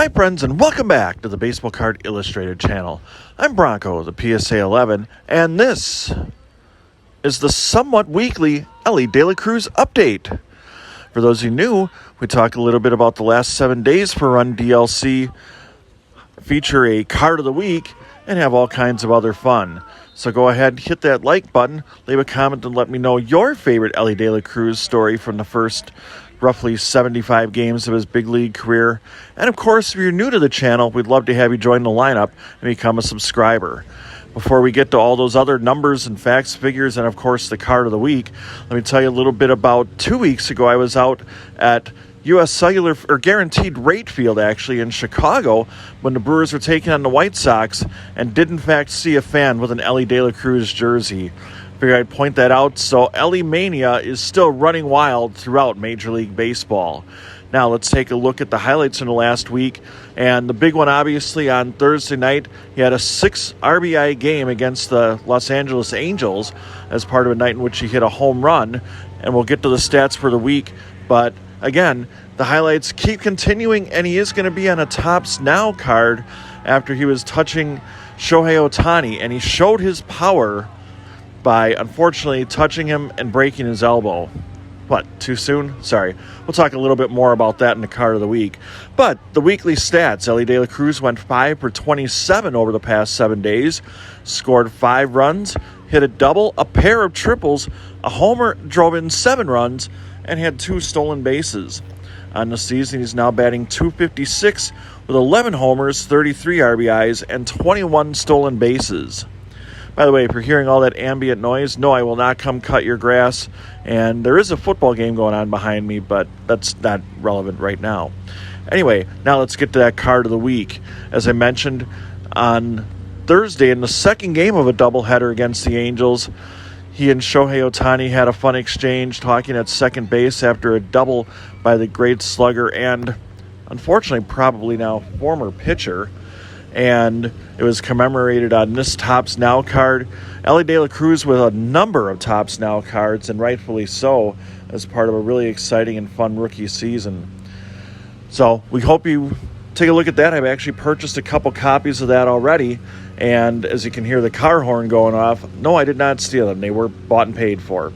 Hi friends, and welcome back to the Baseball Card Illustrated channel. I'm Bronko, the PSA 11, and this is the somewhat weekly Elly De La Cruz update. For those of you new, we talk a little bit about the last 7 days for Run DLC, feature a card of the week, and have all kinds of other fun. So go ahead, hit that like button, leave a comment, and let me know your favorite Elly De La Cruz story from the first roughly 75 games of his big league career. And of course, if you're new to the channel, we'd love to have you join the lineup and become a subscriber. Before we get to all those other numbers and facts, figures, and of course the card of the week, let me tell you a little bit about 2 weeks ago. I was out at U.S. Cellular, or Guaranteed Rate Field actually, in Chicago when the Brewers were taking on the White Sox, and did in fact see a fan with an Elly De La Cruz jersey. Figured I'd point that out. So Elly Mania is still running wild throughout Major League Baseball. Now let's take a look at the highlights from the last week. And the big one, obviously, on Thursday night, he had a 6 RBI game against the Los Angeles Angels as part of a night in which he hit a home run. And we'll get to the stats for the week. But again, the highlights keep continuing, and he is going to be on a Topps Now card after he was touching Shohei Ohtani. And he showed his power by, unfortunately, touching him and breaking his elbow. What, too soon? Sorry. We'll talk a little bit more about that in the card of the week. But the weekly stats, Elly De La Cruz went 5 for 27 over the past 7 days, scored 5 runs, hit a double, a pair of triples, a homer, drove in 7 runs, and had 2 stolen bases. On the season, he's now batting .256 with 11 homers, 33 RBIs, and 21 stolen bases. By the way, if you're hearing all that ambient noise, no, I will not come cut your grass. And there is a football game going on behind me, but that's not relevant right now. Anyway, now let's get to that card of the week. As I mentioned, on Thursday, in the second game of a doubleheader against the Angels, he and Shohei Ohtani had a fun exchange talking at second base after a double by the great slugger and, unfortunately, probably now former pitcher. And it was commemorated on this Topps Now card. Elly De La Cruz with a number of Topps Now cards, and rightfully so, as part of a really exciting and fun rookie season. So we hope you take a look at that. I've actually purchased a couple copies of that already, and as you can hear the car horn going off, no, I did not steal them. They were bought and paid for.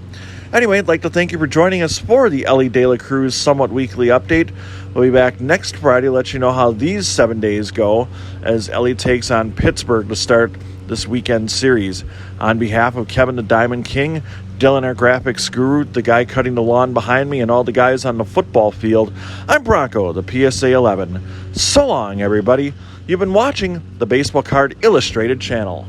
Anyway, I'd like to thank you for joining us for the Elly De La Cruz somewhat weekly update. We'll be back next Friday to let you know how these 7 days go as Elly takes on Pittsburgh to start this weekend series. On behalf of Kevin the Diamond King, Dylan our graphics guru, the guy cutting the lawn behind me, and all the guys on the football field, I'm Bronko, the PSA 11. So long, everybody. You've been watching the Baseball Card Illustrated channel.